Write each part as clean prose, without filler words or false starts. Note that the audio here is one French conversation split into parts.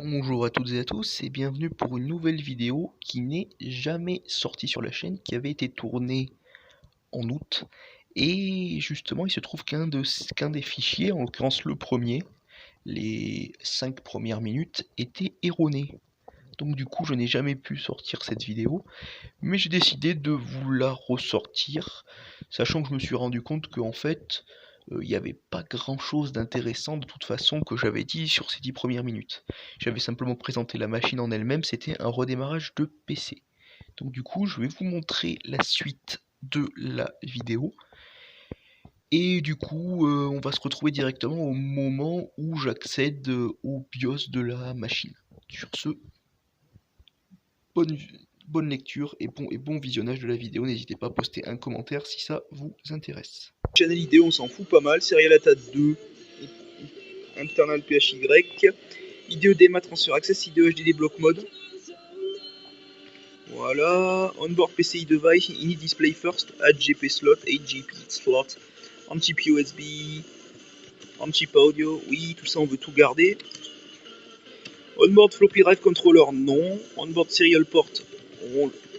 Bonjour à toutes et à tous et bienvenue pour une nouvelle vidéo qui n'est jamais sortie sur la chaîne, qui avait été tournée en août. Et justement, il se trouve qu'un des fichiers, en l'occurrence le premier, les 5 premières minutes, était erroné. Donc du coup, je n'ai jamais pu sortir cette vidéo, mais j'ai décidé de vous la ressortir, sachant que je me suis rendu compte qu'en fait, il n'y avait pas grand chose d'intéressant de toute façon que j'avais dit sur ces 10 premières minutes. J'avais simplement présenté la machine en elle-même, c'était un redémarrage de PC. Donc du coup, je vais vous montrer la suite de la vidéo. Et du coup, on va se retrouver directement au moment où j'accède au BIOS de la machine. Sur ce, bonne lecture et bon visionnage de la vidéo. N'hésitez pas à poster un commentaire si ça vous intéresse. Channel ID, on s'en fout pas mal. Serial ATA 2, internal PHY, IDE DMA transfer access, IDE HDD block mode. Voilà, onboard PCI device, init display first, add GP slot, 8 GP slot, anti-P USB, anti-P audio, oui, tout ça on veut tout garder. Onboard floppy write controller, non. Onboard serial port,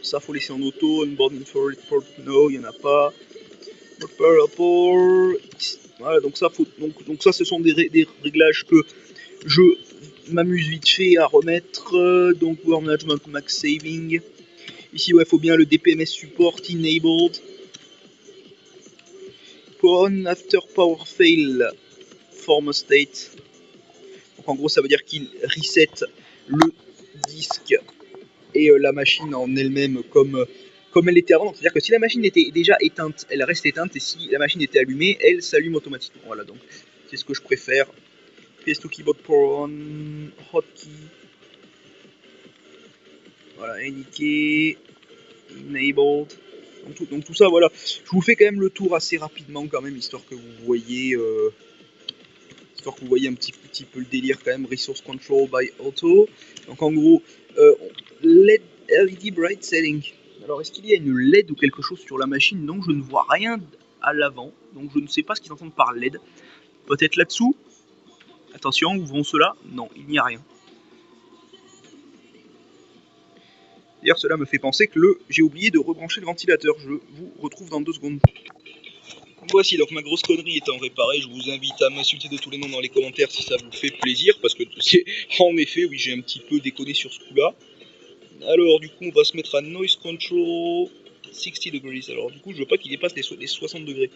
ça faut laisser en auto. Onboard infrared port, no, il n'y en a pas. Voilà, donc ça, donc ça, ce sont des réglages que je m'amuse vite fait à remettre. Donc Power Management Max Saving. Ici, ouais, il faut bien le DPMS Support Enabled. On After Power Fail Form State. Donc en gros, ça veut dire qu'il reset le disque et la machine en elle-même comme elle était avant. C'est-à-dire que si la machine était déjà éteinte, elle reste éteinte, et si la machine était allumée, elle s'allume automatiquement. Voilà, donc c'est ce que je préfère. PS2 Keyboard Power On, Hotkey. Voilà, indiqué, Enabled. Donc tout ça, voilà. Je vous fais quand même le tour assez rapidement quand même, histoire que vous voyez... un petit peu le délire quand même. Resource Control by Auto. Donc en gros, LED Bright Setting. Alors est-ce qu'il y a une LED ou quelque chose sur la machine? Non, je ne vois rien à l'avant. Donc je ne sais pas ce qu'ils entendent par LED. Peut-être là-dessous? Attention, ouvrons cela. Non, il n'y a rien. D'ailleurs, cela me fait penser que j'ai oublié de rebrancher le ventilateur. Je vous retrouve dans 2 secondes. Voici, donc ma grosse connerie étant réparée, je vous invite à m'insulter de tous les noms dans les commentaires si ça vous fait plaisir, parce que c'est en effet, oui, j'ai un petit peu déconné sur ce coup-là. Alors du coup, on va se mettre à Noise Control 60 degrees. Alors du coup, je veux pas qu'il dépasse les 60 degrés.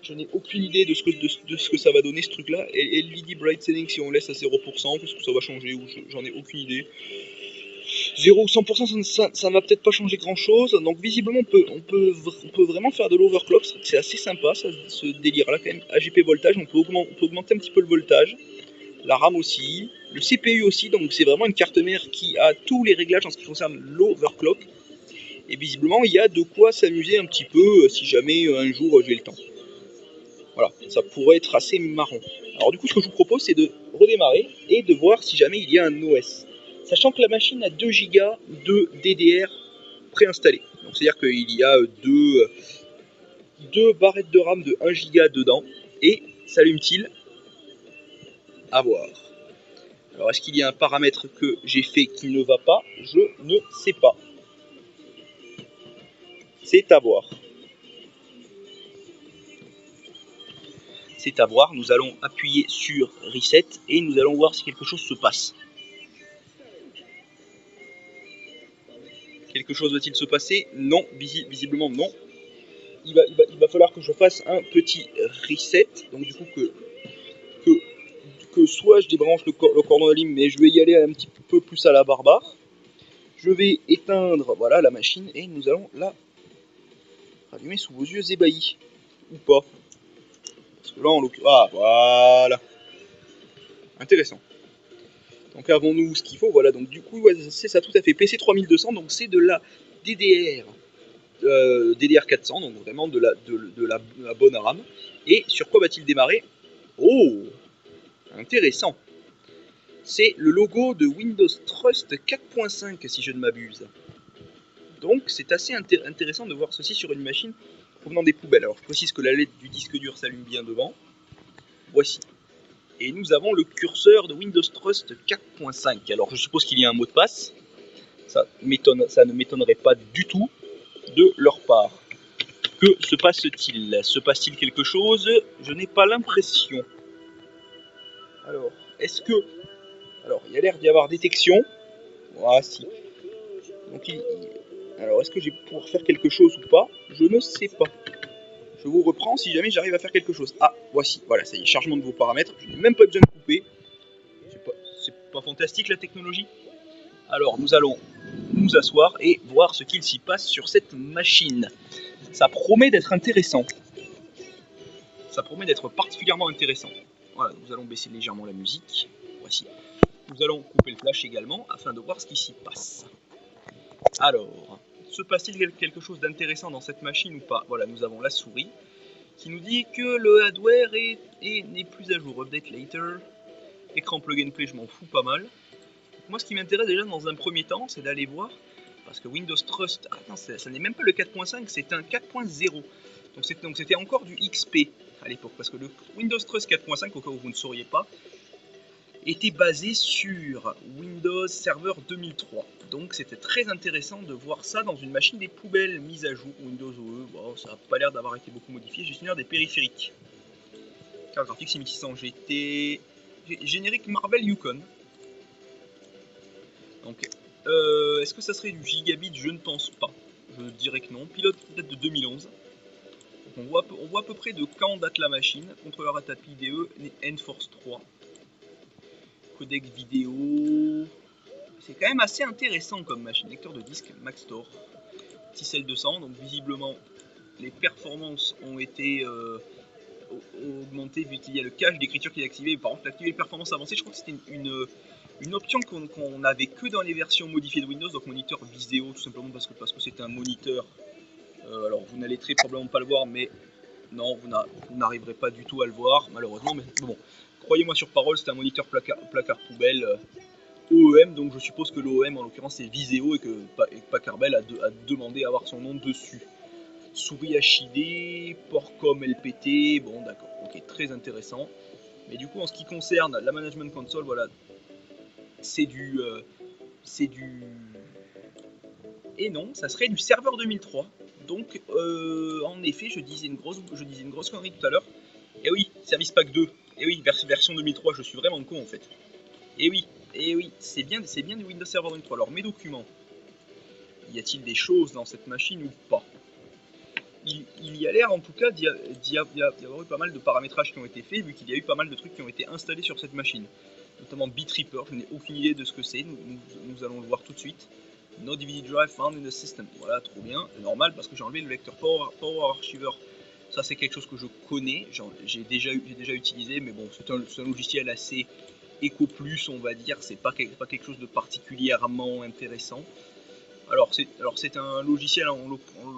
Je n'ai aucune idée de ce que ça va donner ce truc-là. Et LED Bright Setting, si on laisse à 0%, qu'est-ce que ça va changer? J'en ai aucune idée. 0 ou 100%, ça ne va peut-être pas changer grand chose. Donc visiblement on peut vraiment faire de l'overclock. C'est assez sympa ce délire là quand même. AGP voltage, on peut augmenter un petit peu le voltage. La RAM aussi, le CPU aussi, donc c'est vraiment une carte mère qui a tous les réglages en ce qui concerne l'overclock. Et visiblement il y a de quoi s'amuser un petit peu si jamais un jour j'ai le temps. Voilà, ça pourrait être assez marrant. Alors du coup ce que je vous propose c'est de redémarrer et de voir si jamais il y a un OS. Sachant que la machine a 2 Go de DDR préinstallés. Donc c'est-à-dire qu'il y a deux barrettes de RAM de 1 Go dedans. Et s'allume-t-il? À voir. Alors est-ce qu'il y a un paramètre que j'ai fait qui ne va pas? Je ne sais pas. C'est à voir. C'est à voir. Nous allons appuyer sur Reset et nous allons voir si quelque chose se passe. Quelque chose va-t-il se passer? Non, visiblement non. Il va falloir que je fasse un petit reset. Donc du coup que soit je débranche le cordon d'alim, mais je vais y aller un petit peu plus à la barbare. Je vais éteindre voilà, la machine et nous allons la rallumer sous vos yeux ébahis. Ou pas. Parce que là, en l'occurrence... Ah, voilà. Intéressant. Donc avons-nous ce qu'il faut? Voilà, donc du coup, ouais, c'est ça tout à fait. PC 3200, donc c'est de la DDR. DDR400, donc vraiment de la bonne RAM. Et sur quoi va-t-il démarrer? Oh, intéressant. C'est le logo de Windows Trust 4.5 si je ne m'abuse. Donc c'est assez intéressant de voir ceci sur une machine provenant des poubelles. Alors je précise que la LED du disque dur s'allume bien devant. Voici. Et nous avons le curseur de Windows Trust 4.5. Alors je suppose qu'il y a un mot de passe. Ça ne m'étonnerait pas du tout de leur part. Que se passe-t-il? Se passe-t-il quelque chose? Je n'ai pas l'impression. Alors, est-ce que... Alors, il y a l'air d'y avoir détection. Ah si. Donc, alors, est-ce que je vais pouvoir faire quelque chose ou pas? Je ne sais pas. Je vous reprends si jamais j'arrive à faire quelque chose. Ah, voici. Voilà, ça y est, chargement de vos paramètres. Je n'ai même pas besoin de couper. C'est pas fantastique la technologie? Alors, nous allons nous asseoir et voir ce qu'il s'y passe sur cette machine. Ça promet d'être intéressant. Ça promet d'être particulièrement intéressant. Voilà, nous allons baisser légèrement la musique. Voici. Nous allons couper le flash également afin de voir ce qui s'y passe. Alors, se passe-t-il quelque chose d'intéressant dans cette machine ou pas? Voilà, nous avons la souris qui nous dit que le hardware n'est plus à jour. Update later. Écran plug and play, je m'en fous pas mal. Moi, ce qui m'intéresse déjà dans un premier temps, c'est d'aller voir, parce que Windows Trust, ah non, ça n'est même pas le 4.5, c'est un 4.0. Donc c'était encore du XP à l'époque, parce que le Windows Trust 4.5, au cas où vous ne sauriez pas, était basé sur Windows Server 2003. Donc c'était très intéressant de voir ça dans une machine des poubelles mise à jour. Windows OE, bon, ça n'a pas l'air d'avoir été beaucoup modifié. Gestionnaire des périphériques. Carte graphique 6600 GT. Générique Marvel Yukon. Donc, est-ce que ça serait du gigabit? Je ne pense pas. Je dirais que non. Pilote date de 2011. On voit à peu près de quand date la machine. Contrôleur à tapis IDE Enforce 3. Codec vidéo. C'est quand même assez intéressant comme machine. Lecteur de disque Maxtor. Ticel 200. Donc visiblement, les performances ont été augmentées vu qu'il y a le cache d'écriture qui est activé. Par contre, activer les performances avancées, je crois que c'était une option qu'on n'avait que dans les versions modifiées de Windows, donc moniteur Viseo, tout simplement parce que c'est un moniteur. Alors vous n'allez très probablement pas le voir, mais non, vous n'arriverez pas du tout à le voir, malheureusement. Mais bon, croyez-moi sur parole, c'est un moniteur placard poubelle OEM, donc je suppose que l'OEM en l'occurrence c'est Viseo et que Packard Bell a demandé à avoir son nom dessus. Souris HID, Portcom LPT, bon d'accord, ok, très intéressant. Mais du coup en ce qui concerne la management console, voilà, c'est du... Et non, ça serait du serveur 2003. Donc, en effet, je disais une grosse connerie tout à l'heure. Et oui, Service Pack 2. Et oui, version 2003, je suis vraiment con en fait. Et oui, c'est bien du Windows Server 2003. Alors, mes documents. Y a-t-il des choses dans cette machine ou pas? Il y a l'air en tout cas d'y avoir eu pas mal de paramétrages qui ont été faits, vu qu'il y a eu pas mal de trucs qui ont été installés sur cette machine. Notamment BitReaper, je n'ai aucune idée de ce que c'est, nous allons le voir tout de suite. No DVD drive found in the system, voilà, trop bien, normal parce que j'ai enlevé le lecteur Power Archiver. Ça c'est quelque chose que je connais, j'ai déjà utilisé, mais bon, c'est un logiciel assez éco plus, on va dire, c'est pas quelque chose de particulièrement intéressant. Alors c'est un logiciel en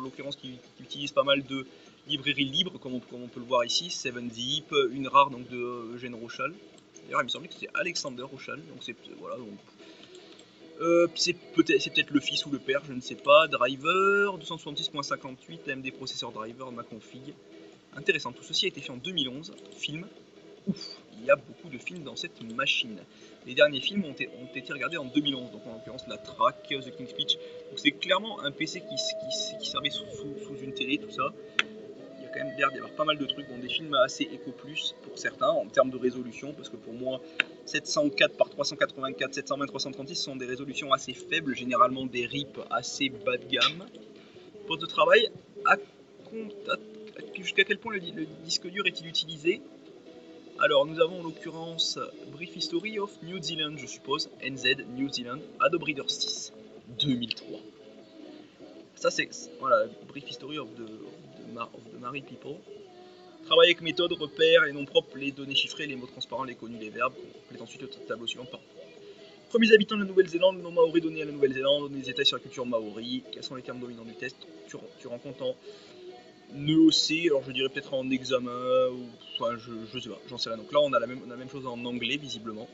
l'occurrence qui utilise pas mal de librairies libres, comme on peut le voir ici, 7zip, une rare donc de Eugène Rochal. D'ailleurs il me semblait que c'était Alexander Rochal, donc c'est voilà. C'est peut-être le fils ou le père, je ne sais pas. Driver 266.58, AMD processeur driver, ma config. Intéressant, tout ceci a été fait en 2011. Film, ouf, il y a beaucoup de films dans cette machine. Les derniers films ont été regardés en 2011, donc en l'occurrence la Track, The King's Speech. Donc c'est clairement un PC qui servait sous une télé, tout ça. Il y a quand même l'air d'y avoir pas mal de trucs, bon, des films assez éco plus pour certains en termes de résolution, parce que pour moi 704 par 384, 720, 336 sont des résolutions assez faibles, généralement des RIP assez bas de gamme. Poste de travail, jusqu'à quel point le disque dur est-il utilisé? Alors nous avons en l'occurrence Brief History of New Zealand, je suppose, NZ, New Zealand, Adobe Reader 6, 2003. Ça c'est, voilà, Brief History of the Married People. Travail avec méthode, repères, les noms propres, les données chiffrées, les mots transparents, les connus, les verbes. Complète ensuite le tableau suivant par. Premiers habitants de la Nouvelle-Zélande, le nom maori donné à la Nouvelle-Zélande, des détails sur la culture maori, quels sont les termes dominants du test, tu rencontres en NEOC, alors je dirais peut-être en examen, ou, enfin je sais pas, j'en sais rien. Donc là on a la même chose en anglais visiblement.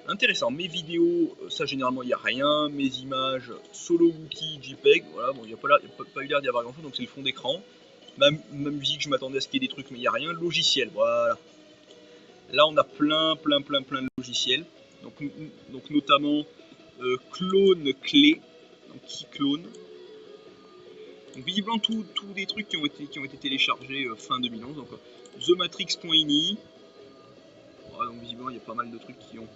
Intéressant, mes vidéos, ça généralement il n'y a rien, mes images, solo wookie, JPEG, voilà, bon il n'y a pas eu l'air d'y avoir grand chose, donc c'est le fond d'écran. Ma musique, je m'attendais à ce qu'il y ait des trucs, mais il n'y a rien. Logiciel, voilà. Là on a plein de logiciels, donc notamment clone clé, donc qui clone. Donc visiblement tous des trucs qui ont été téléchargés fin 2011. Donc thematrix.ini. Voilà, donc visiblement il y a pas mal de trucs qui ont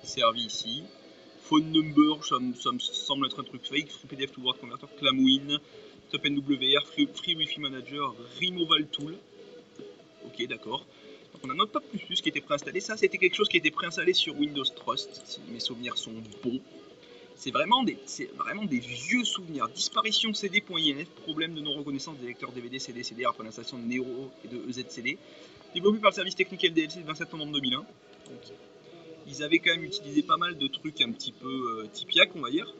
servi ici. Phone number, ça me semble être un truc fake. Free PDF to Word Converter, Clamwin, TopNWR, Free Wi-Fi Manager, Removal Tool. Ok, d'accord. Donc on a Notepad++ qui était préinstallé. Ça, c'était quelque chose qui était préinstallé sur Windows Trust, si mes souvenirs sont bons. C'est vraiment des vieux souvenirs. Disparition CD.inf, problème de non-reconnaissance des lecteurs DVD, CD, CDR après l'installation de Nero et de EZCD. Développé par le service technique LDLC le 27 novembre 2001. Donc, ils avaient quand même utilisé pas mal de trucs un petit peu typiaques, on va dire.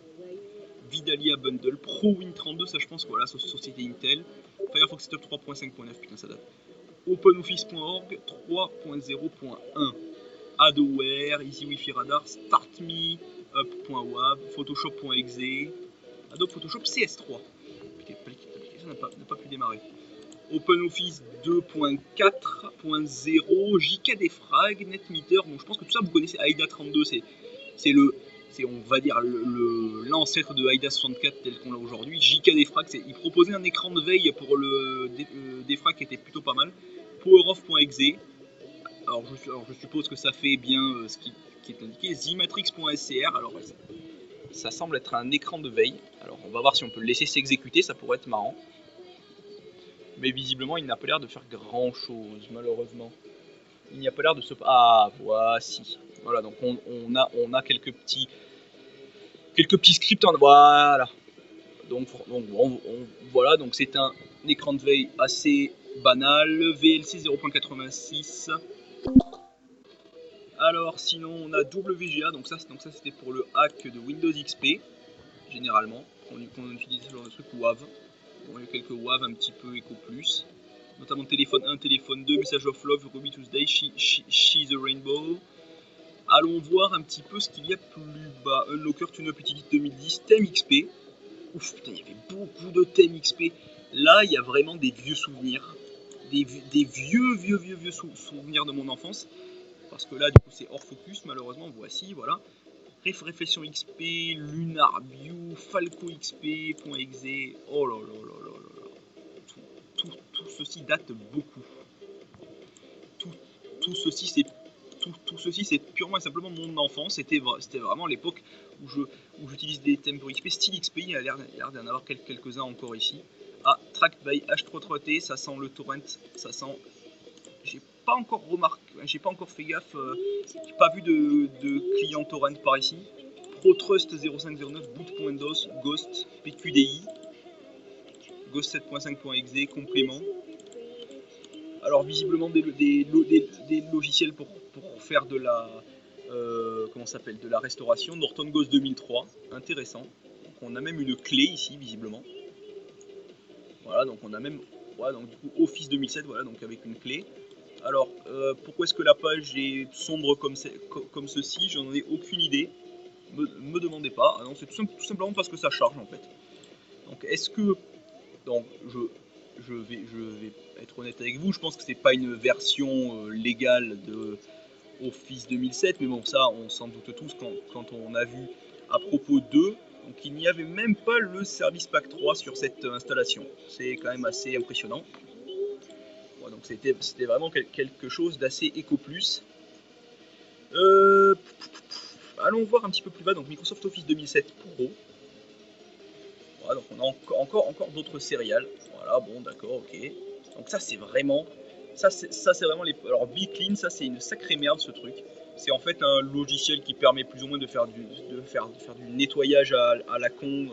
Vidalia Bundle, ProWin32, ça je pense que voilà, société Intel. Firefox Setup 3.5.9, putain ça date. OpenOffice.org 3.0.1. Adoware, Easy Wi-Fi Radar, StartMeUp.wav, Photoshop.exe, Adobe Photoshop CS3. L'application n'a pas pu démarrer. OpenOffice 2.4.0, JKDFrag, NetMeter. Bon, je pense que tout ça vous connaissez. AIDA32, c'est on va dire l'ancêtre de AIDA 64 tel qu'on l'a aujourd'hui. JKDFrag, il proposait un écran de veille pour le defrag qui était plutôt pas mal. PowerOff.exe. Alors je suppose que ça fait bien ce qui est indiqué. Zmatrix.scr. Alors ça semble être un écran de veille. Alors on va voir si on peut le laisser s'exécuter, ça pourrait être marrant. Mais visiblement il n'a pas l'air de faire grand chose, malheureusement. Il n'y a pas l'air de se... Ah, voici. Voilà, donc on a quelques petits scripts. Voilà. Donc voilà, donc c'est un écran de veille assez banal. VLC 0.86. Alors sinon on a WGA, donc ça c'était pour le hack de Windows XP, généralement, qu'on utilise ce genre de truc, WAV. Bon, il y a quelques WAV un petit peu éco plus, notamment téléphone 1, téléphone 2, Message of Love, Ruby Tuesday, She's a Rainbow. Allons voir un petit peu ce qu'il y a plus bas. Unlocker TuneUp Utility 2010, thème XP. Ouf, putain, il y avait beaucoup de thèmes XP. Là, il y a vraiment des vieux souvenirs. Des vieux souvenirs de mon enfance. Parce que là, du coup, c'est hors focus, malheureusement. Voici, voilà. Réflexion XP, Lunar View, Falco XP.exe. Oh là là là là là. Tout ceci date beaucoup. Tout ceci, c'est purement et simplement mon enfance. C'était vraiment l'époque où j'utilise des thèmes pour XP. Style XP, il y a l'air d'en avoir quelques-uns encore ici. Ah, Tracked by H33T, ça sent le torrent, ça sent... J'ai pas encore remarqué, j'ai pas encore fait gaffe, j'ai pas vu de client torrent par ici. ProTrust 0509, boot.dos, Ghost, PQDI, Ghost 7.5.exe, complément. Alors visiblement des logiciels pour faire de la comment s'appelle, de la restauration. Norton Ghost 2003, intéressant. Donc on a même une clé ici visiblement. Voilà, donc on a même, voilà, donc du coup Office 2007, voilà, donc avec une clé. Alors pourquoi est-ce que la page est sombre comme ceci? J'en ai aucune idée. Me demandez pas. Ah non, c'est tout simplement parce que ça charge en fait. Donc est-ce que, donc je vais être honnête avec vous, je pense que c'est pas une version légale de Office 2007, mais bon, ça on s'en doute tous quand on a vu à propos d'eux. Donc il n'y avait même pas le Service Pack 3 sur cette installation. C'est quand même assez impressionnant. Bon, donc c'était vraiment quelque chose d'assez éco plus. Allons voir un petit peu plus bas, donc Microsoft Office 2007 Pro. Voilà, donc on a encore d'autres céréales. Voilà, bon, d'accord, ok. Donc ça c'est vraiment, ça c'est vraiment les. Alors BeClean, ça c'est une sacrée merde ce truc. C'est en fait un logiciel qui permet plus ou moins de faire du nettoyage à la con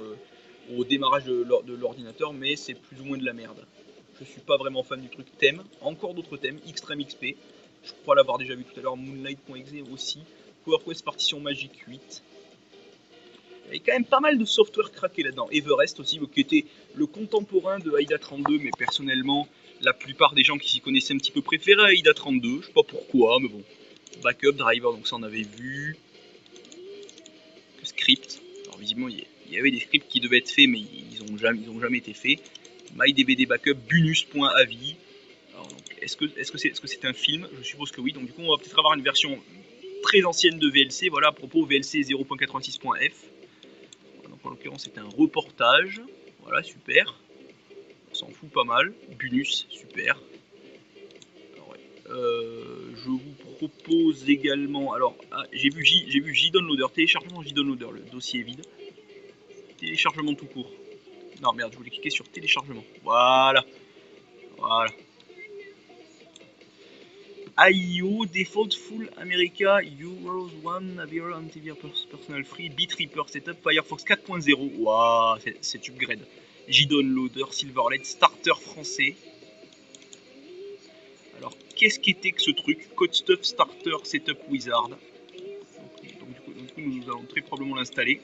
au démarrage de l'ordinateur, mais c'est plus ou moins de la merde. Je suis pas vraiment fan du truc. Thème, encore d'autres thèmes, Extreme XP, je crois l'avoir déjà vu tout à l'heure, Moonlight.exe aussi, PowerQuest Partition Magic 8. Il y avait quand même pas mal de software craqué là-dedans. Everest aussi, qui était le contemporain de AIDA 32, mais personnellement, la plupart des gens qui s'y connaissaient un petit peu préféraient AIDA 32, je sais pas pourquoi, mais bon. Backup, driver, donc ça on avait vu. Script, alors visiblement il y avait des scripts qui devaient être faits, mais ils ont jamais été faits. MyDBD Backup, bunus.avi. Alors donc est-ce que c'est un film? Je suppose que oui, donc du coup on va peut-être avoir une version très ancienne de VLC, voilà, à propos VLC 0.86.f. Donc en l'occurrence c'est un reportage, voilà, super. On s'en fout pas mal. Bunus, super. Alors, ouais. Je vous propose également, alors j'ai vu JDownloader, téléchargement JDownloader, le dossier est vide. Téléchargement tout court. Non merde, je voulais cliquer sur téléchargement. Voilà. Voilà. IEO Default Full America Euros 1 Avial Antivirus Personal Free Bitreaper Setup Firefox 4.0. Waouh, c'est upgrade. JDownloader Silverlight Starter français. Alors, qu'est-ce qu'était que ce truc? Code Stuff Starter Setup Wizard. Donc, du coup, nous allons très probablement l'installer.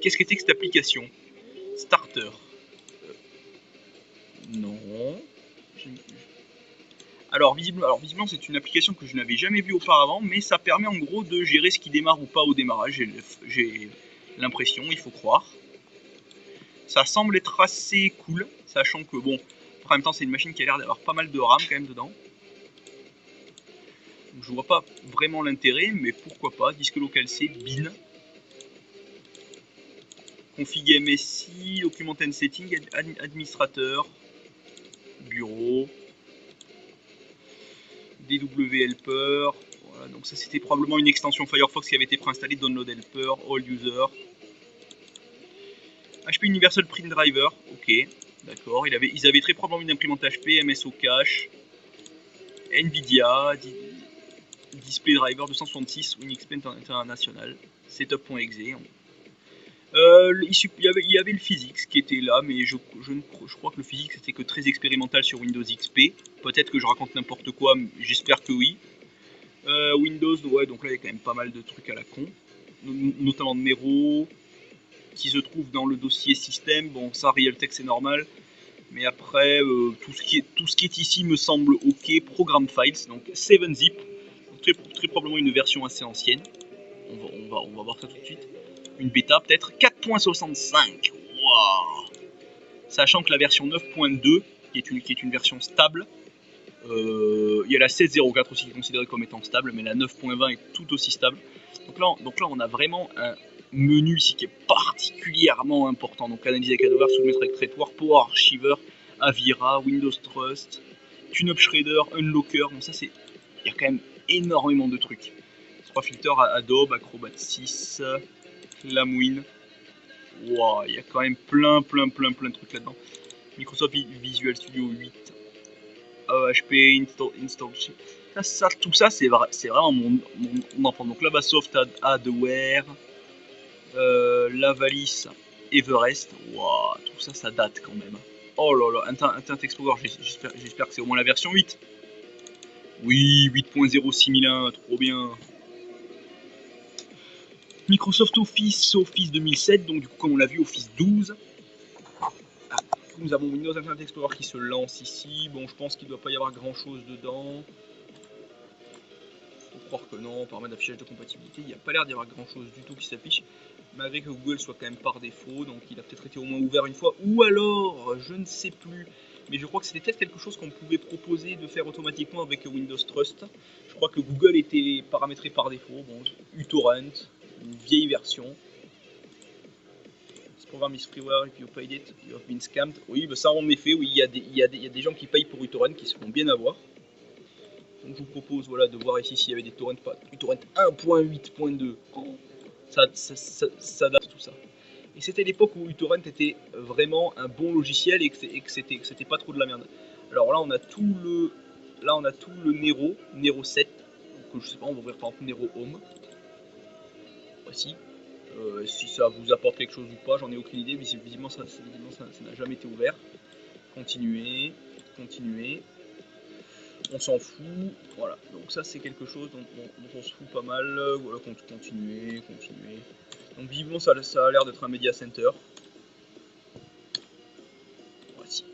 Qu'est-ce qu'était que cette application? Starter. Non. Alors visiblement c'est une application que je n'avais jamais vue auparavant, mais ça permet en gros de gérer ce qui démarre ou pas au démarrage, j'ai l'impression, il faut croire. Ça semble être assez cool, sachant que bon, en même temps c'est une machine qui a l'air d'avoir pas mal de RAM quand même dedans. Donc je vois pas vraiment l'intérêt, mais pourquoi pas, disque local C, bin. Config MSI, document and setting, administrateur, bureau. DW Helper, voilà, donc ça c'était probablement une extension Firefox qui avait été préinstallée, Download Helper, All User. HP Universal Print Driver, ok, d'accord, ils avaient très probablement une imprimante HP, MSO Cache, Nvidia, Display Driver 266, WinXP International, Setup.exe. Il y avait le Physics qui était là, mais je crois que le Physics c'était que très expérimental sur Windows XP. Peut-être que je raconte n'importe quoi, j'espère que oui. Windows, ouais, donc là il y a quand même pas mal de trucs à la con, notamment de Nero, qui se trouve dans le dossier système. Bon, ça, Realtek c'est normal, mais après, tout ce qui est ici me semble ok. Program Files, donc 7-zip, très probablement une version assez ancienne. On va voir ça tout de suite. Une bêta peut-être. 4.65, waouh. Sachant que la version 9.2, qui est une version stable, il y a la 16.04 aussi qui est considérée comme étant stable, mais la 9.20 est tout aussi stable. Donc là, on a vraiment un menu ici qui est particulièrement important. Donc analyse avec Adobe, soumettre avec Traitoire, Power Archiver, Avira, Windows Trust, TuneUp Shredder, Unlocker. Donc ça, il y a quand même énormément de trucs. 3 filters Adobe, Acrobat 6, Clamwin. Wow, il y a quand même plein de trucs là-dedans. Microsoft Visual Studio 8. HP, install, tout ça c'est vraiment mon enfant. Donc là-bas, Soft Adware, Lavalis, Everest, wow, tout ça, ça date quand même. Oh là là, Internet Explorer, j'espère que c'est au moins la version 8. Oui, 8.0 6001, trop bien. Microsoft Office 2007, donc du coup, comme on l'a vu, Office 12. Nous avons Windows Internet Explorer qui se lance ici. Bon, je pense qu'il ne doit pas y avoir grand chose dedans. Faut croire que non, paramètres d'affichage de compatibilité, il n'y a pas l'air d'y avoir grand chose du tout qui s'affiche, malgré que Google soit quand même par défaut, donc il a peut-être été au moins ouvert une fois, ou alors, je ne sais plus, mais je crois que c'était peut-être quelque chose qu'on pouvait proposer de faire automatiquement avec Windows Trust. Je crois que Google était paramétré par défaut. Bon, uTorrent, une vieille version. Ce programme is freeware, if you paid it, you have been scammed. Oui, bah ça en effet, oui, il y a des gens qui payent pour uTorrent qui se font bien avoir. Donc je vous propose voilà, de voir ici s'il y avait des torrents, pas uTorrent 1.8.2. Ça date tout ça. Et c'était l'époque où uTorrent était vraiment un bon logiciel et que c'était pas trop de la merde. Alors là on a tout le Nero 7. Donc je sais pas, on va ouvrir par exemple Nero Home. Voici. Si ça vous apporte quelque chose ou pas, j'en ai aucune idée, mais visiblement ça n'a jamais été ouvert. Continuer. On s'en fout, voilà, donc ça c'est quelque chose dont on se fout pas mal, voilà, continuer. Donc visiblement ça a l'air d'être un media center. Voici.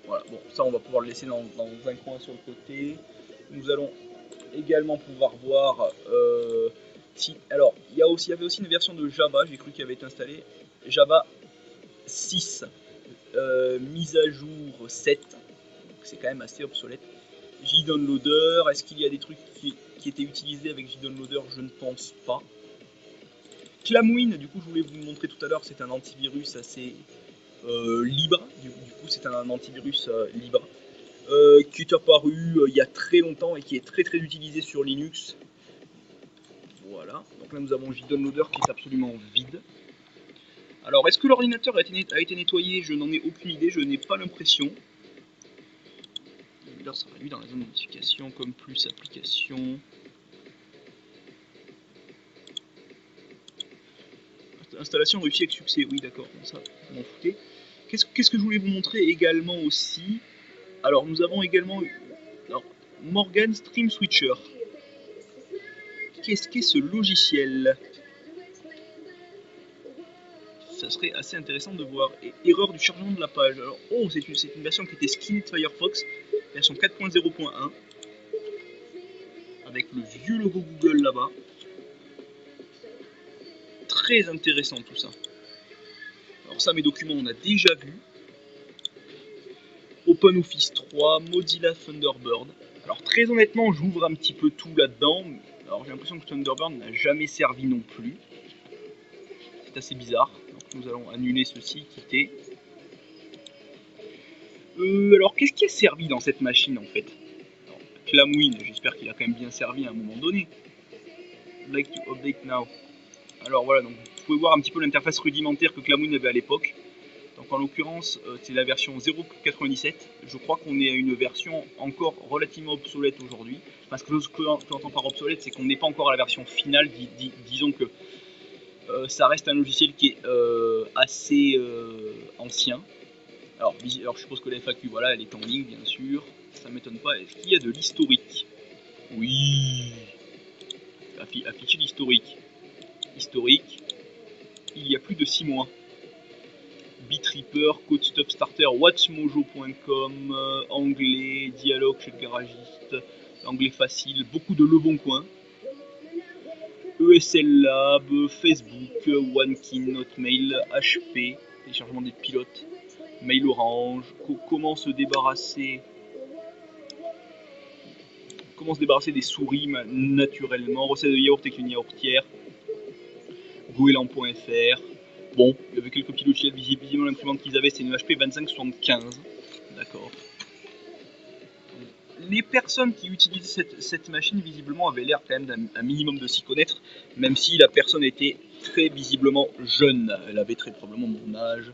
Voilà, bon, ça on va pouvoir le laisser dans un coin sur le côté. Nous allons également pouvoir voir alors il y avait aussi une version de Java, j'ai cru qu'il avait été installé, Java 6. mise à jour 7, donc c'est quand même assez obsolète. JDownloader, est-ce qu'il y a des trucs qui étaient utilisés avec JDownloader? Je ne pense pas. Clamwin, du coup je voulais vous montrer tout à l'heure, c'est un antivirus assez libre, du coup c'est un antivirus libre, qui est apparu il y a très longtemps et qui est très utilisé sur Linux. Voilà, donc là nous avons JDownloader qui est absolument vide. Alors est-ce que l'ordinateur a été nettoyé? Je n'en ai aucune idée, je n'ai pas l'impression. Là ça va lui dans la zone de notification comme plus application. Installation réussie avec succès, oui d'accord, bon, ça vous m'en foutez. Qu'est-ce que je voulais vous montrer également aussi? Alors nous avons également Morgan Stream Switcher. Qu'est-ce qu'est ce logiciel? Ça serait assez intéressant de voir. Et erreur du chargement de la page. Alors, oh, c'est une version qui était skinnée de Firefox, version 4.0.1, avec le vieux logo Google là-bas. Très intéressant tout ça. Alors ça, mes documents, on a déjà vu. OpenOffice 3, Mozilla Thunderbird. Alors très honnêtement, j'ouvre un petit peu tout là-dedans. Alors j'ai l'impression que Thunderbird n'a jamais servi non plus. C'est assez bizarre. Donc nous allons annuler ceci, quitter. Alors qu'est-ce qui a servi dans cette machine en fait? Clamwin, j'espère qu'il a quand même bien servi à un moment donné. Like to update now. Alors voilà, donc vous pouvez voir un petit peu l'interface rudimentaire que Clamwin avait à l'époque. Donc en l'occurrence, c'est la version 0.97. Je crois qu'on est à une version encore relativement obsolète aujourd'hui. Parce que ce que j'entends par obsolète, c'est qu'on n'est pas encore à la version finale. Disons que ça reste un logiciel qui est assez ancien. Alors je suppose que la FAQ, voilà, elle est en ligne, bien sûr. Ça m'étonne pas. Est-ce qu'il y a de l'historique? Oui. Afficher l'historique. Historique. Il y a plus de 6 mois. BitReaper, Code Stuff Starter, WatchMojo.com, anglais, dialogue chez le garagiste, anglais facile, beaucoup de Le Bon Coin, ESL Lab, Facebook, OneKey, Hotmail, HP, téléchargement des pilotes, Mail Orange, comment se débarrasser des souris naturellement, recette de yaourt avec une yaourtière, goéland.fr. Bon, il y avait quelques petits logiciels, visiblement l'imprimante qu'ils avaient c'est une HP 2575, d'accord. Les personnes qui utilisent cette machine visiblement avaient l'air quand même d'un minimum de s'y connaître, même si la personne était très visiblement jeune, elle avait très probablement mon âge,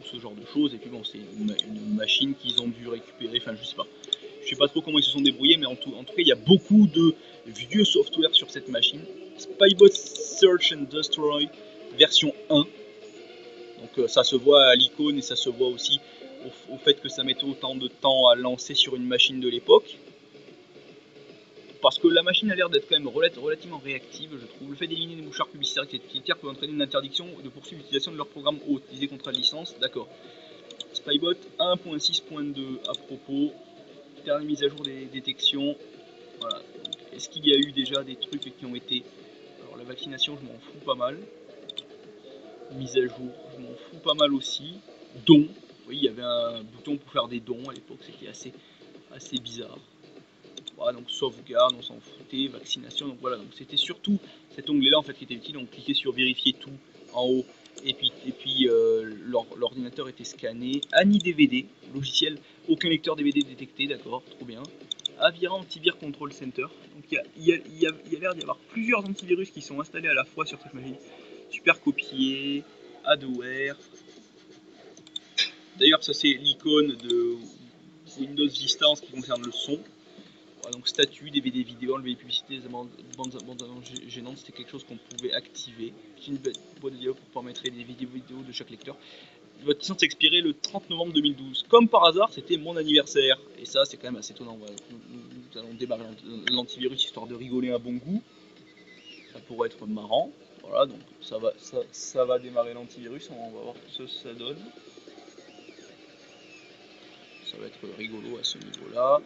ou ce genre de choses, et puis bon c'est une machine qu'ils ont dû récupérer, enfin je sais pas trop comment ils se sont débrouillés, mais en tout cas il y a beaucoup de vieux software sur cette machine. Spybot Search and Destroy version 1, donc ça se voit à l'icône et ça se voit aussi au fait que ça mette autant de temps à lancer sur une machine de l'époque. Parce que la machine a l'air d'être quand même relativement réactive, je trouve. Le fait d'éliminer les mouchards publicitaires et utilitaires peut entraîner une interdiction de poursuivre l'utilisation de leur programme haut, utilisé contre la licence, d'accord. Spybot 1.6.2 à propos, dernière mise à jour des détections. Voilà. Est-ce qu'il y a eu déjà des trucs qui ont été... Alors la vaccination, je m'en fous pas mal. Mise à jour, je m'en fous pas mal aussi. Dons, oui, il y avait un bouton pour faire des dons à l'époque, c'était assez bizarre. Voilà, donc sauvegarde, on s'en foutait, vaccination, donc voilà, donc c'était surtout cet onglet là en fait qui était utile, on cliquait sur vérifier tout en haut, et puis l'ordinateur était scanné. Ani DVD, logiciel, aucun lecteur DVD détecté, d'accord, trop bien. Avira Antivirus Control Center, donc il y a l'air d'y avoir plusieurs antivirus qui sont installés à la fois sur cette machine. Super copié, Adware. D'ailleurs ça c'est l'icône de Windows Vista en ce qui concerne le son. Donc statut, DVD vidéo, enlever les publicités, les bandes gênantes, c'était quelque chose qu'on pouvait activer. J'ai une boîte de dialogue pour paramétrer les vidéos de chaque lecteur. Votre licence expirait le 30 novembre 2012. Comme par hasard, c'était mon anniversaire. Et ça, c'est quand même assez étonnant. Voilà. Nous allons démarrer l'antivirus histoire de rigoler à bon goût. Ça pourrait être marrant. Voilà, donc ça va démarrer l'antivirus. On va voir ce que ça donne. Ça va être rigolo à ce niveau-là.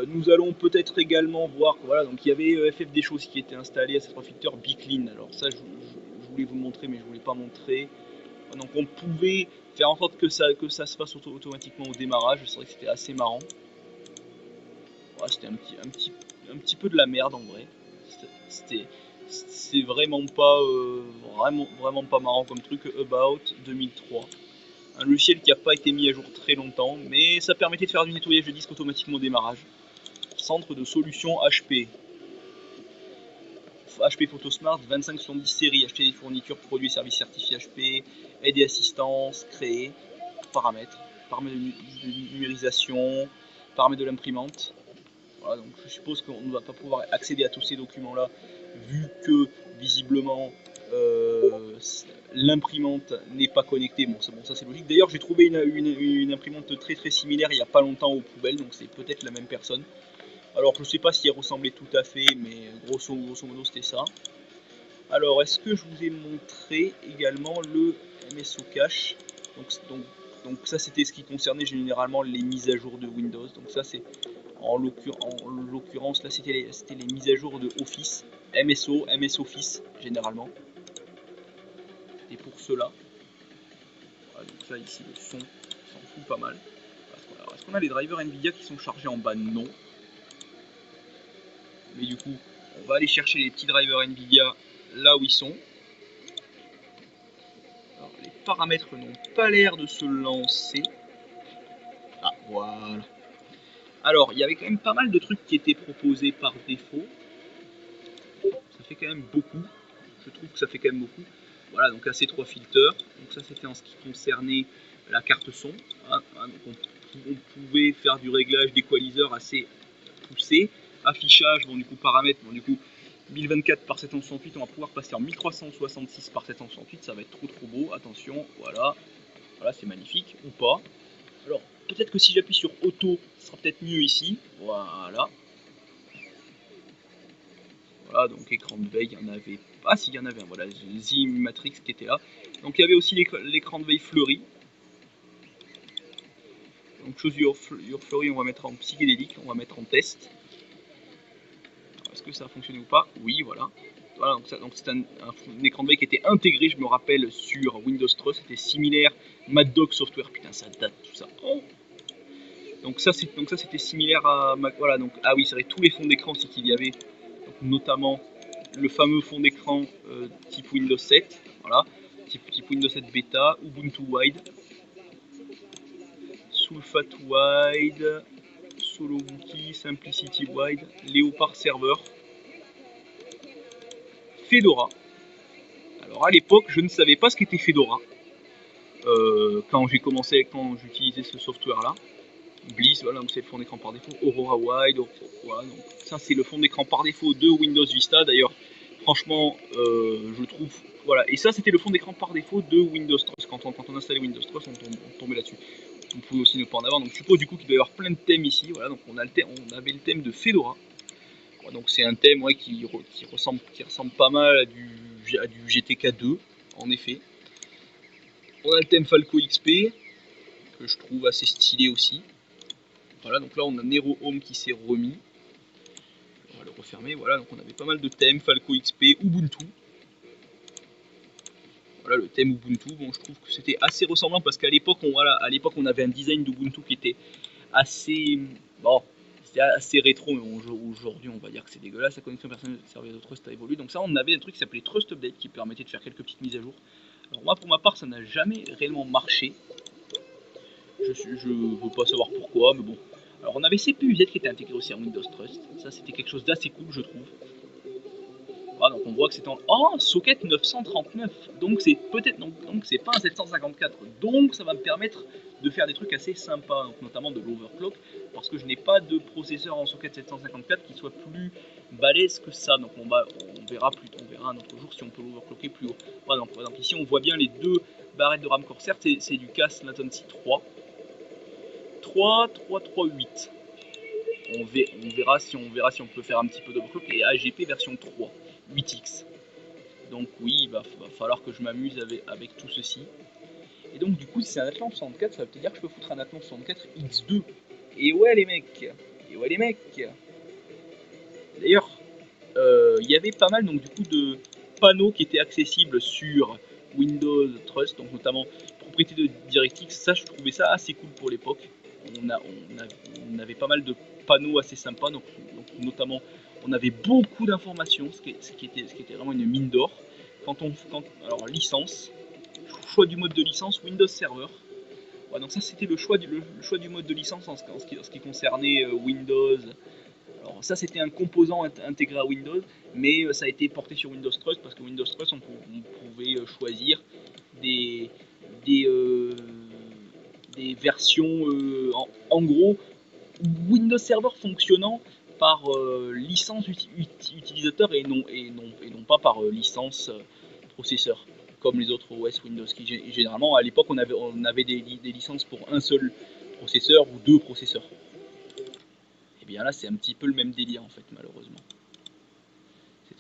Nous allons peut-être également voir que voilà, donc il y avait FF des choses qui étaient installées à cet profiter Biclean. Alors ça, je voulais vous le montrer, mais je voulais pas montrer. Donc on pouvait faire en sorte que ça se fasse automatiquement au démarrage. C'est vrai que c'était assez marrant. Ouais, c'était un petit peu de la merde en vrai. C'est vraiment pas vraiment pas marrant comme truc. About 2003. Un logiciel qui n'a pas été mis à jour très longtemps, mais ça permettait de faire du nettoyage de disque automatiquement au démarrage. Centre de solutions HP. HP Photosmart 2570 série, acheter des fournitures, produits et services certifiés HP, aide et assistance, créer, paramètres de numérisation, paramètres de l'imprimante. Voilà, donc je suppose qu'on ne va pas pouvoir accéder à tous ces documents là, vu que visiblement l'imprimante n'est pas connectée. Bon, ça c'est logique. D'ailleurs, j'ai trouvé une imprimante très similaire il n'y a pas longtemps aux poubelles, donc c'est peut-être la même personne. Alors je sais pas si elle ressemblait tout à fait, mais grosso modo c'était ça. Alors est-ce que je vous ai montré également le MSO Cache, donc ça c'était ce qui concernait généralement les mises à jour de Windows. Donc ça c'est en l'occurrence là c'était les mises à jour de Office, MS Office généralement. Et pour cela, voilà, donc là ici le son s'en fout pas mal. Est-ce qu'on a les drivers Nvidia qui sont chargés en bas? Non. Mais du coup, on va aller chercher les petits drivers Nvidia là où ils sont. Alors, les paramètres n'ont pas l'air de se lancer. Ah, voilà. Alors, il y avait quand même pas mal de trucs qui étaient proposés par défaut. Ça fait quand même beaucoup. Je trouve que ça fait quand même beaucoup. Voilà, donc AC3 filter. Donc ça, c'était en ce qui concernait la carte son. Hein, donc on pouvait faire du réglage d'équaliseur assez poussé. Affichage, bon du coup paramètres, bon du coup 1024 par 768, on va pouvoir passer en 1366 par 768, ça va être trop beau, attention, voilà, c'est magnifique, ou pas. Alors, peut-être que si j'appuie sur auto, ce sera peut-être mieux ici, voilà. Voilà, donc écran de veille, il y en avait pas, s'il y en avait un, voilà, Z Matrix qui était là. Donc il y avait aussi l'écran de veille fleuri. Donc chose your fleuri, on va mettre en psychédélique, on va mettre en test. Est-ce que ça a fonctionné ou pas? Oui, voilà. Voilà, donc c'est un écran de veille qui était intégré, je me rappelle, sur Windows Trust, c'était similaire. Mad Dog Software, putain, ça date tout ça. Oh, donc ça c'était similaire à Mac. Voilà, donc ah oui, c'est vrai, tous les fonds d'écran aussi qu'il y avait, donc, notamment le fameux fond d'écran type Windows 7, voilà, type Windows 7 Beta, Ubuntu Wide, Sulfat Wide, Solo Wookie, Simplicity Wide, Leopard Server, Fedora. Alors à l'époque, je ne savais pas ce qu'était Fedora quand j'utilisais ce software là. Bliss, voilà, donc c'est le fond d'écran par défaut. Aurora Wide, voilà, donc ça c'est le fond d'écran par défaut de Windows Vista. D'ailleurs, franchement, je trouve, voilà, et ça c'était le fond d'écran par défaut de Windows Trust. Quand on installait Windows Trust, on tombait là-dessus. On pouvait aussi ne pas en avoir. Donc je suppose du coup qu'il doit y avoir plein de thèmes ici. Voilà, donc on avait le thème de Fedora. Voilà, donc c'est un thème qui ressemble pas mal à du GTK 2, en effet. On a le thème Falco XP, que je trouve assez stylé aussi. Voilà, donc là on a Nero Home qui s'est remis. On va le refermer, voilà, donc on avait pas mal de thèmes, Falco XP, Ubuntu. Voilà le thème Ubuntu, bon je trouve que c'était assez ressemblant parce qu'à l'époque on avait un design d'Ubuntu qui était assez, bon, c'était assez rétro, mais aujourd'hui on va dire que c'est dégueulasse. La connexion personnelle serveur de Trust a évolué, donc ça on avait un truc qui s'appelait Trust Update qui permettait de faire quelques petites mises à jour. Alors moi pour ma part ça n'a jamais réellement marché. Je veux pas savoir pourquoi, mais bon. Alors on avait CPUZ qui était intégré aussi à Windows Trust, ça c'était quelque chose d'assez cool je trouve. Voilà, donc on voit que c'est en socket 939, donc c'est peut-être donc c'est pas un 754, donc ça va me permettre de faire des trucs assez sympas, donc notamment de l'overclock, parce que je n'ai pas de processeur en socket 754 qui soit plus balèze que ça, donc on verra un autre jour si on peut l'overclocker plus haut. Voilà, donc par exemple ici on voit bien les deux barrettes de RAM Corsair, c'est du CAS Latency 3. 8. On verra si on peut faire un petit peu d'overclock, et AGP version 3, 8X. Donc oui, il va falloir que je m'amuse avec tout ceci. Et donc du coup, si c'est un Athlon 64, ça veut dire que je peux foutre un Athlon 64 X2. Et ouais les mecs. D'ailleurs, il y avait pas mal donc du coup de panneaux qui étaient accessibles sur Windows Trust, donc notamment pour propriétés de DirectX, ça je trouvais ça assez cool pour l'époque. On avait pas mal de panneaux assez sympas, donc notamment on avait beaucoup d'informations, ce qui était vraiment une mine d'or. Alors licence, choix du mode de licence, Windows Server. Ouais, donc ça c'était le choix du mode de licence en ce qui concernait Windows. Alors ça c'était un composant intégré à Windows, mais ça a été porté sur Windows Trust parce que Windows Trust on pouvait choisir des, des, euh, des versions en gros Windows Server fonctionnant par licence utilisateur et non pas par licence processeur comme les autres OS Windows qui généralement à l'époque on avait des licences pour un seul processeur ou deux processeurs. Et bien là c'est un petit peu le même délire en fait malheureusement.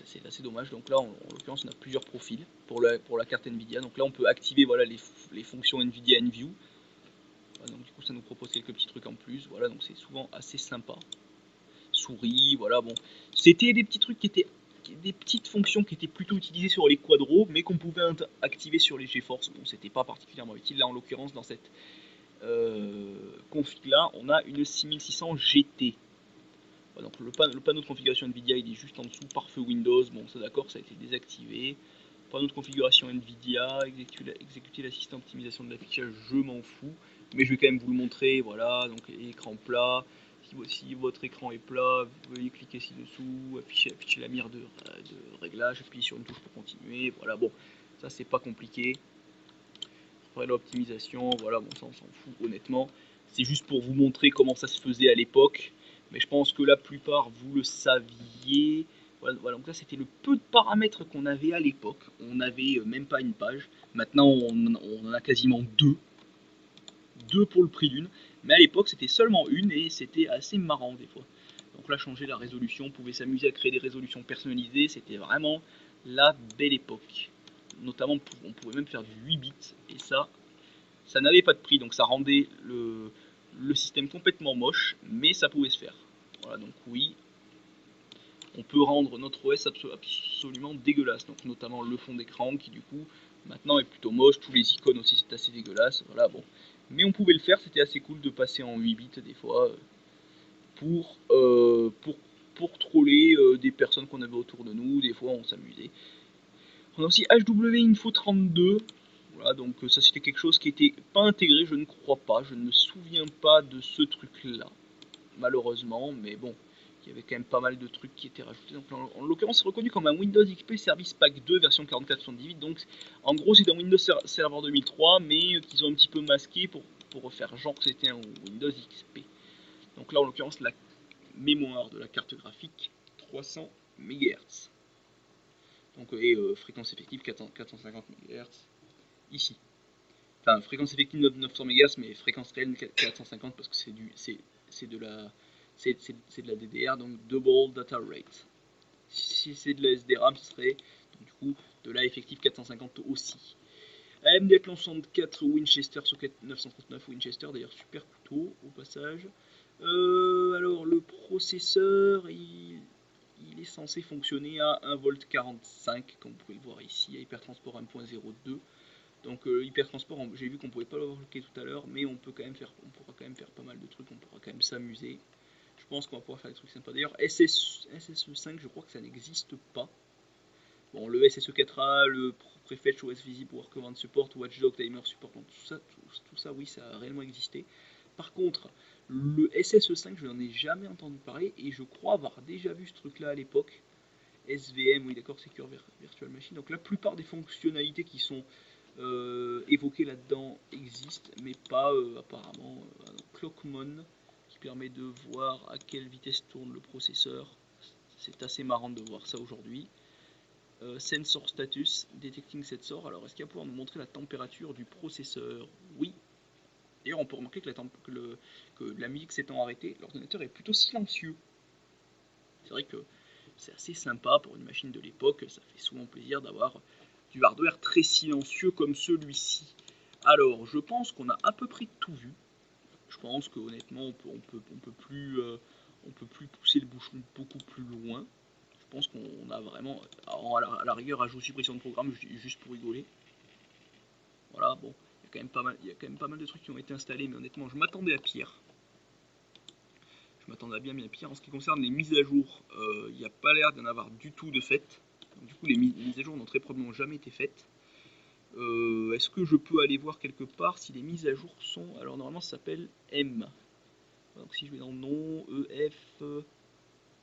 C'est assez dommage. Donc là en l'occurrence on a plusieurs profils pour la carte Nvidia. Donc là on peut activer voilà, les fonctions Nvidia NView. Voilà, donc du coup ça nous propose quelques petits trucs en plus. Voilà, donc c'est souvent assez sympa. Souris, voilà, bon. C'était des petits trucs des petites fonctions qui étaient plutôt utilisées sur les quadros, mais qu'on pouvait activer sur les GeForce. Bon, c'était pas particulièrement utile. Là, en l'occurrence, dans cette config là, on a une 6600 GT. Voilà, donc le panneau de configuration Nvidia, il est juste en dessous, pare-feu Windows. Bon, ça d'accord, ça a été désactivé. Panneau de configuration Nvidia, exécuter l'assistant optimisation de l'affichage, je m'en fous. Mais je vais quand même vous le montrer, voilà, donc écran plat. Si votre écran est plat, veuillez cliquer ci-dessous, afficher la mire de réglage, appuyer sur une touche pour continuer, voilà, bon, ça c'est pas compliqué. Après l'optimisation, voilà, bon ça on s'en fout honnêtement. C'est juste pour vous montrer comment ça se faisait à l'époque, mais je pense que la plupart vous le saviez. Voilà, donc là c'était le peu de paramètres qu'on avait à l'époque. On n'avait même pas une page. Maintenant on en a quasiment deux pour le prix d'une. Mais à l'époque c'était seulement une et c'était assez marrant des fois. Donc là changer la résolution, on pouvait s'amuser à créer des résolutions personnalisées, c'était vraiment la belle époque. Notamment on pouvait même faire du 8 bits et ça n'avait pas de prix, donc ça rendait le système complètement moche, mais ça pouvait se faire. Voilà, donc oui, on peut rendre notre OS absolument dégueulasse, donc notamment le fond d'écran qui du coup maintenant est plutôt moche, tous les icônes aussi c'est assez dégueulasse, voilà bon. Mais on pouvait le faire, c'était assez cool de passer en 8 bits des fois pour, pour troller des personnes qu'on avait autour de nous, des fois on s'amusait. On a aussi HW Info 32. Voilà, donc ça c'était quelque chose qui était pas intégré, je ne crois pas, je ne me souviens pas de ce truc là, malheureusement, mais bon, il y avait quand même pas mal de trucs qui étaient rajoutés. Donc en l'occurrence c'est reconnu comme un Windows XP Service Pack 2 version 4478, donc en gros c'est un Windows Server 2003, mais qu'ils ont un petit peu masqué pour faire genre que c'était un Windows XP. Donc là en l'occurrence la mémoire de la carte graphique 300 MHz. Donc fréquence effective 450 MHz ici. Enfin fréquence effective 900 MHz mais fréquence réelle 450 parce que c'est de la DDR, donc double data rate. Si c'est de la SDRAM ce serait donc, du coup de la effective 450 aussi. AMD Athlon 64 Winchester Socket 939 Winchester, d'ailleurs super couteau au passage. Alors le processeur il est censé fonctionner à 1V45 comme vous pouvez le voir ici, à hypertransport 1.02. Donc hypertransport, j'ai vu qu'on pouvait pas l'avoir bloqué tout à l'heure, mais on pourra quand même faire pas mal de trucs, on pourra quand même s'amuser. Je pense qu'on va pouvoir faire des trucs sympas. D'ailleurs SSE5 je crois que ça n'existe pas. Bon, le SSE4A, le Prefetch OS Visible, Workaround Support, Watchdog Timer Support, donc tout ça oui, ça a réellement existé. Par contre, le SSE5, je n'en ai jamais entendu parler et je crois avoir déjà vu ce truc là à l'époque. SVM, oui d'accord, Secure Virtual Machine. Donc la plupart des fonctionnalités qui sont évoquées là-dedans existent, mais pas apparemment. Clockmon, qui permet de voir à quelle vitesse tourne le processeur. C'est assez marrant de voir ça aujourd'hui. Sensor status, detecting sensor. Alors est-ce qu'il va pouvoir nous montrer la température du processeur? Oui. D'ailleurs on peut remarquer que la musique s'étant arrêtée, l'ordinateur est plutôt silencieux. C'est vrai que c'est assez sympa pour une machine de l'époque, ça fait souvent plaisir d'avoir du hardware très silencieux comme celui-ci. Alors je pense qu'on a à peu près tout vu. Je pense que honnêtement on peut plus pousser le bouchon beaucoup plus loin. Je pense qu'on a vraiment, à la rigueur, ajout suppression de programme juste pour rigoler. Voilà, bon, il y a quand même pas mal, il y a quand même pas mal de trucs qui ont été installés, mais honnêtement, je m'attendais à pire. Je m'attendais à bien pire. En ce qui concerne les mises à jour, il n'y a pas l'air d'en avoir du tout de fait. Donc, du coup, les mises à jour n'ont très probablement jamais été faites. Est-ce que je peux aller voir quelque part si les mises à jour sont... Alors normalement ça s'appelle M. Donc si je vais dans nom, EF,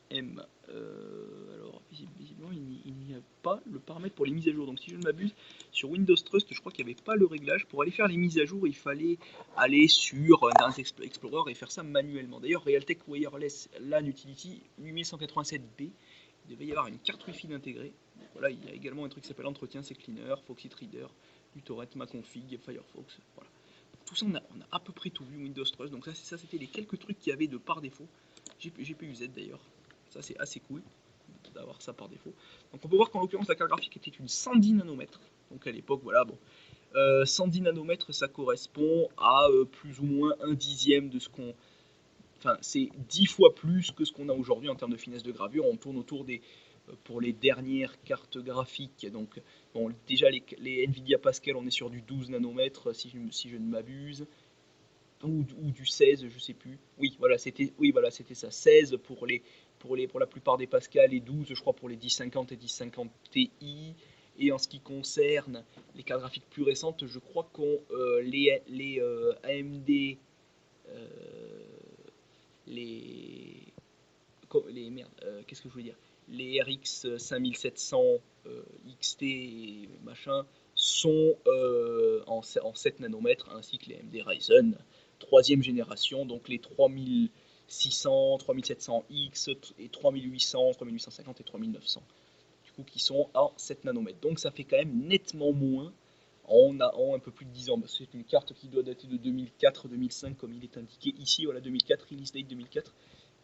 M. Alors visiblement il n'y a pas le paramètre pour les mises à jour. Donc si je ne m'abuse, sur Windows Trust je crois qu'il n'y avait pas le réglage. Pour aller faire les mises à jour il fallait aller sur Internet Explorer et faire ça manuellement. D'ailleurs Realtek Wireless LAN Utility 8187B, il devait y avoir une carte Wi-Fi intégrée. Voilà, il y a également un truc qui s'appelle entretien, c'est Cleaner, Foxit Reader, uTorrent, MaConfig, Firefox. Voilà. Tout ça, on a à peu près tout vu, Windows Trust. Donc ça c'était les quelques trucs qu'il y avait de par défaut. GPU-Z d'ailleurs. Ça c'est assez cool d'avoir ça par défaut. Donc on peut voir qu'en l'occurrence la carte graphique était une 110 nanomètres. Donc à l'époque, voilà, bon. 110 nanomètres, ça correspond à plus ou moins un dixième de ce qu'on... Enfin, c'est 10 fois plus que ce qu'on a aujourd'hui en termes de finesse de gravure. On tourne autour des... Pour les dernières cartes graphiques, donc bon, déjà les Nvidia Pascal, on est sur du 12 nanomètres si je ne m'abuse, ou du 16, je sais plus. Oui, voilà, c'était ça, 16 pour la plupart des Pascal et 12, je crois, pour les 1050 et 1050 Ti. Et en ce qui concerne les cartes graphiques plus récentes, je crois qu'on les AMD les qu'est-ce que je veux dire, les RX 5700 XT et machin sont en 7 nanomètres, ainsi que les AMD Ryzen 3ème génération, donc les 3600, 3700X et 3800, 3850 et 3900, du coup qui sont en 7 nanomètres. Donc ça fait quand même nettement moins en un peu plus de 10 ans. C'est une carte qui doit dater de 2004-2005 comme il est indiqué ici, voilà 2004, release date 2004.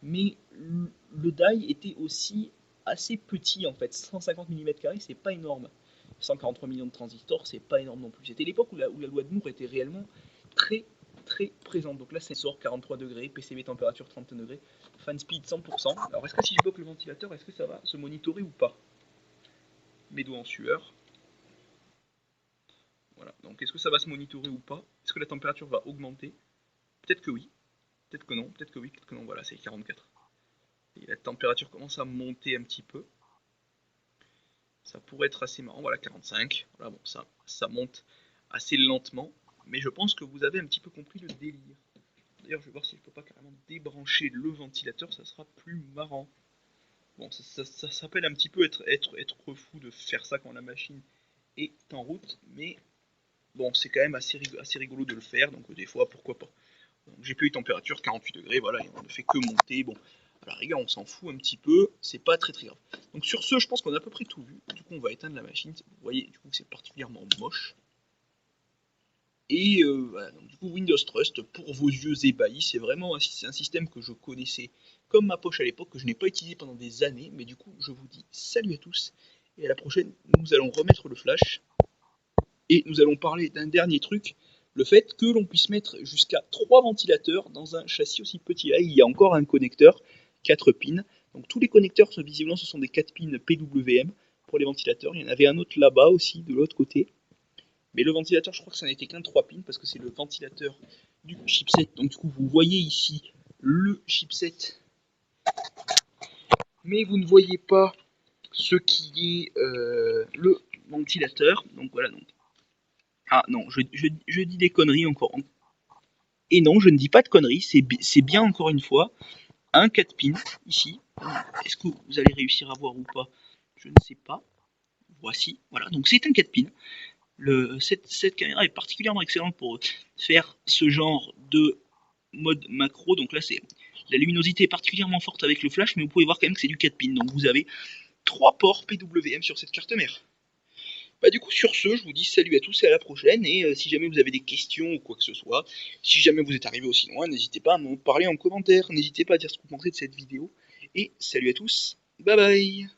Mais le die était aussi assez petit en fait, 150 mm, c'est pas énorme. 143 millions de transistors, c'est pas énorme non plus. C'était l'époque où la loi de Moore était réellement très très présente. Donc là, sensor 43 degrés, PCB température 30 degrés, fan speed 100%. Alors est-ce que si je bloque le ventilateur, est-ce que ça va se monitorer ou pas? Mes doigts en sueur. Voilà, donc est-ce que ça va se monitorer ou pas? Est-ce que la température va augmenter? Peut-être que oui, peut-être que non, peut-être que oui, peut-être que non, voilà, c'est 44. Et la température commence à monter un petit peu. Ça pourrait être assez marrant, voilà, 45. Voilà, bon, ça monte assez lentement, mais je pense que vous avez un petit peu compris le délire. D'ailleurs, je vais voir si je peux pas carrément débrancher le ventilateur, ça sera plus marrant. Bon, ça s'appelle un petit peu être fou de faire ça quand la machine est en route, mais bon, c'est quand même assez rigolo de le faire, donc des fois, pourquoi pas. J'ai pas eu température, 48 degrés, voilà, et on ne fait que monter. Bon, à la rigueur, on s'en fout un petit peu, c'est pas très grave. Donc sur ce, je pense qu'on a à peu près tout vu. Du coup, on va éteindre la machine. Vous voyez, du coup, c'est particulièrement moche. Et voilà, donc, du coup, Windows Trust, pour vos yeux ébahis, c'est vraiment un système que je connaissais comme ma poche à l'époque, que je n'ai pas utilisé pendant des années. Mais du coup, je vous dis salut à tous, et à la prochaine, nous allons remettre le flash. Et nous allons parler d'un dernier truc, le fait que l'on puisse mettre jusqu'à 3 ventilateurs dans un châssis aussi petit. Là, il y a encore un connecteur 4 pins. Donc tous les connecteurs, visiblement, ce sont des 4 pins PWM pour les ventilateurs. Il y en avait un autre là-bas aussi, de l'autre côté. Mais le ventilateur, je crois que ça n'était qu'un 3 pins, parce que c'est le ventilateur du chipset. Donc du coup, vous voyez ici le chipset, mais vous ne voyez pas ce qui est le ventilateur. Donc voilà, donc ah non, je dis des conneries encore. Et non, je ne dis pas de conneries, c'est bien encore une fois un 4 pins ici. Est-ce que vous allez réussir à voir ou pas? Je ne sais pas. Voici, voilà, donc c'est un 4 pins. Cette caméra est particulièrement excellente pour faire ce genre de mode macro. Donc là, la luminosité est particulièrement forte avec le flash, mais vous pouvez voir quand même que c'est du 4 pins. Donc vous avez 3 ports PWM sur cette carte mère. Bah du coup sur ce, je vous dis salut à tous et à la prochaine, et si jamais vous avez des questions ou quoi que ce soit, si jamais vous êtes arrivé aussi loin, n'hésitez pas à me parler en commentaire, n'hésitez pas à dire ce que vous pensez de cette vidéo, et salut à tous, bye bye.